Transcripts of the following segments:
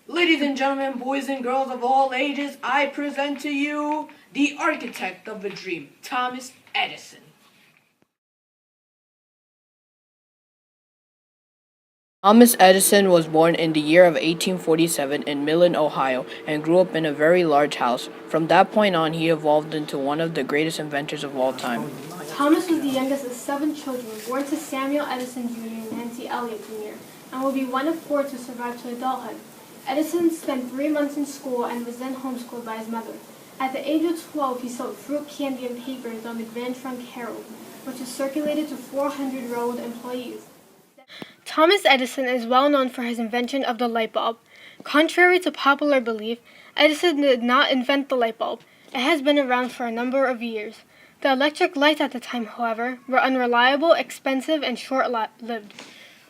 Ladies and gentlemen, boys and girls of all ages, I present to you the architect of the dream, Thomas Edison. Thomas Edison was born in the year of 1847 in Millen, Ohio, and grew up in a very large house. From that point on, he evolved into one of the greatest inventors of all time. Thomas was the youngest of 7 children, born to Samuel Edison Jr. and Nancy Elliott Jr., and will be one of 4 to survive to adulthood. Edison spent 3 months in school and was then homeschooled by his mother. At the age of 12, he sold fruit candy and papers on the Grand Trunk Herald, which was circulated to 400 railroad employees. Thomas Edison is well known for his invention of the light bulb. Contrary to popular belief, Edison did not invent the light bulb. It has been around for a number of years. The electric lights at the time, however, were unreliable, expensive, and short-lived.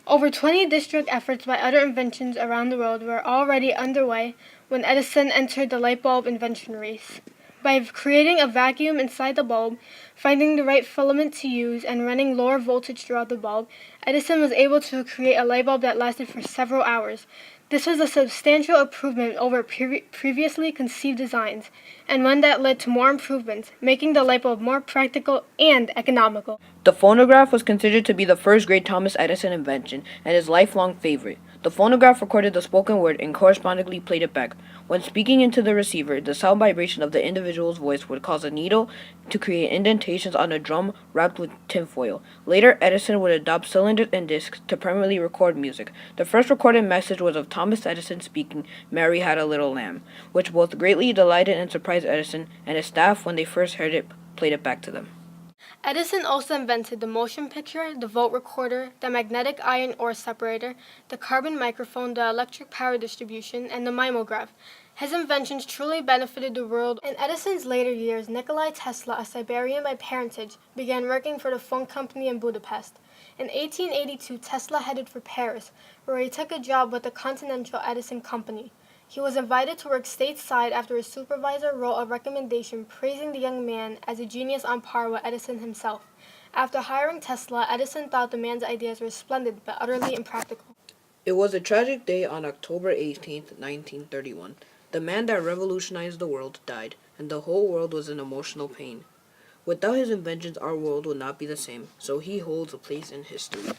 Over 20 district efforts by other inventions around the world were already underway when Edison entered the light bulb invention race. By creating a vacuum inside the bulb, finding the right filament to use, and running lower voltage throughout the bulb, Edison was able to create a light bulb that lasted for several hours. This was a substantial improvement over previously conceived designs, and one that led to more improvements, making the light bulb more practical and economical. The phonograph was considered to be the first great Thomas Edison invention and his lifelong favorite. The phonograph recorded the spoken word and correspondingly played it back. When speaking into the receiver, the sound vibration of the individual's voice would cause a needle to create indentations on a drum wrapped with tinfoil. Later, Edison would adopt cylinders and discs to primarily record music. The first recorded message was of Thomas Edison speaking, "Mary had a little lamb," which both greatly delighted and surprised Edison and his staff when they first heard it, played it back to them. Edison also invented the motion picture, the volt recorder, the magnetic iron ore separator, the carbon microphone, the electric power distribution, and the mimeograph. His inventions truly benefited the world. In Edison's later years, Nikola Tesla, a Siberian by parentage, began working for the phone company in Budapest. In 1882, Tesla headed for Paris, where he took a job with the Continental Edison Company. He was invited to work stateside after his supervisor wrote a recommendation praising the young man as a genius on par with Edison himself. After hiring Tesla, Edison thought the man's ideas were splendid but utterly impractical. It was a tragic day on October 18th, 1931. The man that revolutionized the world died, and the whole world was in emotional pain. Without his inventions, our world would not be the same, so he holds a place in history.